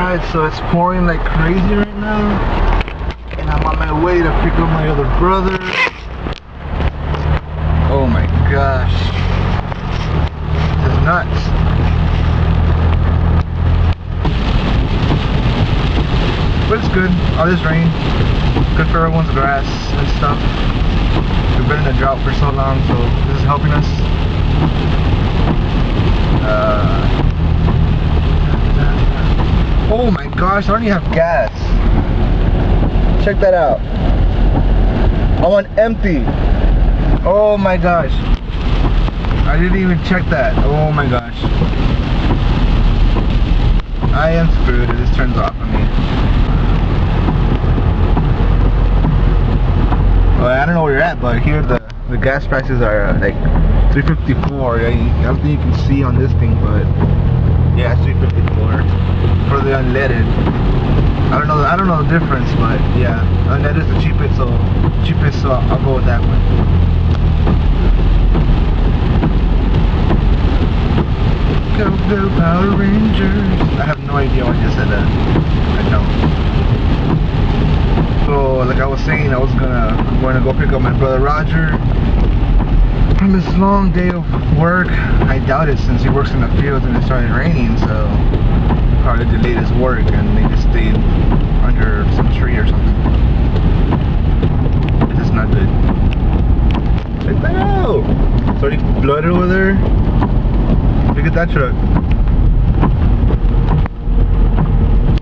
outside, so it's pouring like crazy right now. And I'm on my way to pick up my other brother. Oh my gosh. This is nuts. But it's good. All this rain. Good for everyone's grass and stuff. We've been in a drought for so long, so this is helping us. Oh my gosh, I don't even have gas. Check that out. I'm on empty. Oh my gosh. I didn't even check that. Oh my gosh. I am screwed if this turns off on me. Well, I don't know where you're at, but here the gas prices are like $3.54. I don't think you can see on this thing, but yeah, it's $3.54 for the unleaded. I don't know the difference, but yeah, unleaded is the cheapest, so I'll go with that one. Go Power Rangers! I have no idea why I just said that. I don't. So, like I was saying, I'm going to go pick up my brother Roger from his long day of work. I doubt it, since he works in the fields and it started raining, so probably delayed his work and they just stayed under some tree or something. This is not good. Check that out! It's already flooded over there. Look at that truck.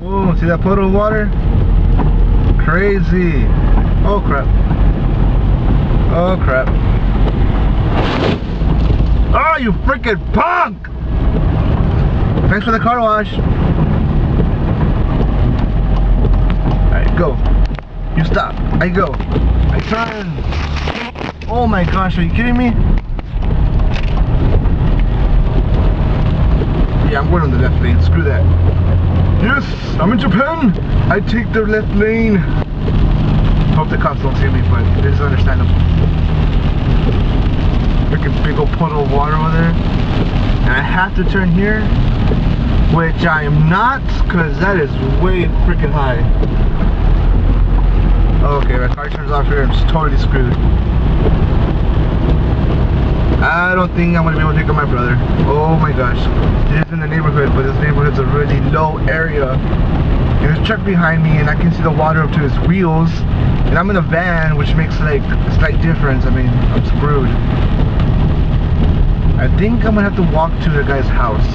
Whoa, see that puddle of water? Crazy. Oh crap. Oh crap. Oh, you freaking punk! Thanks for the car wash. Alright, go. You stop. I go. I turn. Oh my gosh, are you kidding me? Yeah, I'm going on the left lane. Screw that. Yes, I'm in Japan. I take the left lane. Hope the cops don't see me, but it is understandable. Freaking big old puddle of water over there. And I have to turn here, which I am not, because that is way freaking high. Okay, my car turns off here. I'm just totally screwed. I don't think I'm going to be able to pick up my brother. Oh my gosh. This is in the neighborhood, but this neighborhood's a really low area. There's a truck behind me and I can see the water up to his wheels. And I'm in a van, which makes like a slight difference. I mean, I'm screwed. I think I'm going to have to walk to the guy's house,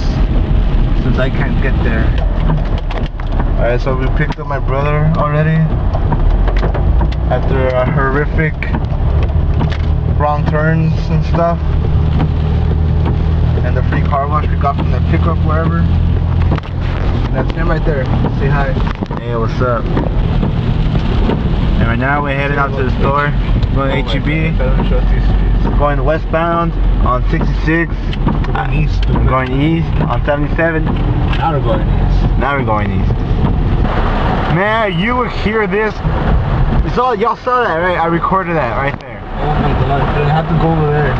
since I can't get there. Alright, so we picked up my brother already. After a horrific wrong turns and stuff, and the free car wash we got from the pickup wherever. And that's him right there. Say hi. Hey, what's up? And right now we're heading out to the store, going to HEB, going westbound on 66, we're going east on 77. Now we're going east. Now we're going east. Man, you would hear this. Y'all saw that, right? I recorded that right there. Oh my god, I have to go over there.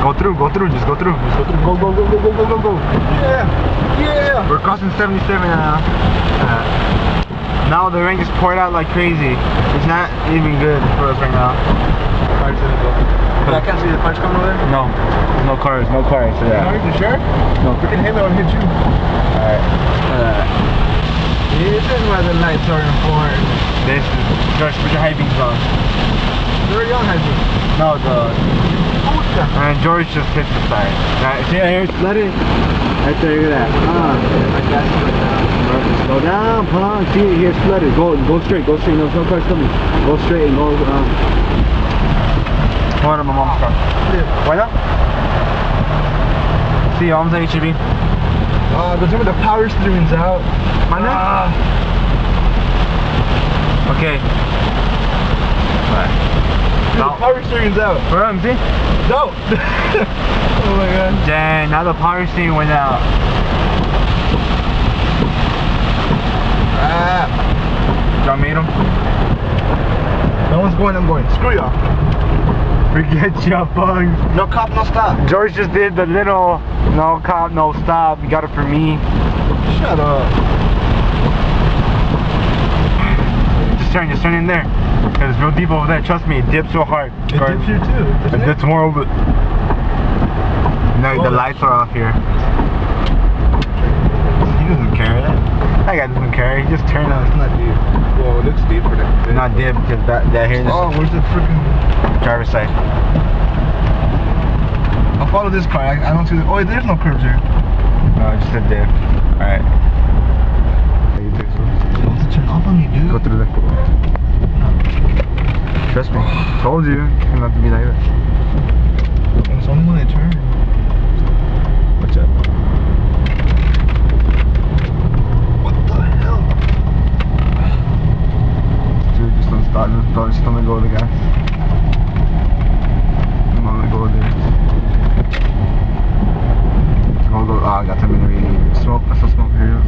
Go through, just go through. Just go through, go. Yeah, yeah. We're crossing 77 now. Now the rain just poured out like crazy. It's not even good for us right now. Cars didn't go. I can't see the cars coming over there? No, no cars, so yeah. You sure? No. Freaking hit me, I want to hit you. Alright. This is why the lights are important. This is, George, put your high beams on. They're already on high beams. No, and George just hit the side. Right, see here, it's flooded. Right there, look at that. My gas is right down. Go down, punk. See, here's flooded. Go straight. No cars coming. Go straight and go. Hold on, my mom's car. Why not? See, I'm at HEB. But some of the power steering's out. Okay. Bye. Dude, the power steering's out. Where am I? See? No. Oh my god. Dang, now the power steering went out. Y'all made him? No one's going, I'm going. Screw y'all. Forget your bugs. No cop, no stop. George just did the little no cop, no stop. You got it for me. Shut up. turn in there. Cause it's real deep over there. Trust me, it dips so hard. It dips here too. It dips more over. No, the lights are off here. He doesn't care. That guy doesn't care. He just turned on. It's not deep. Well, it looks deep for that. It's not deep because that here. Oh, where's the freaking driver's side? I'll follow this car. I don't see the. Oh, there's no curves here. No, it just said dip. Alright. Turn off on me, dude. Go through there. Trust me. Told you. It's not to be like that. It's only when I turn. Watch out. What the hell? Dude, just don't start. Just don't let go of the gas. Come on, let go of there. Oh, I got some in smoke. I saw smoke here.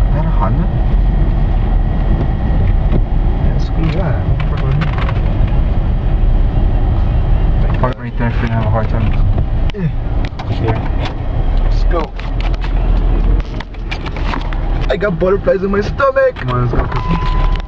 Is that a Honda? Yeah, screw that. Park right there if you're gonna have a hard time. Yeah. Let's go. I got butterflies in my stomach. Come on, let's go.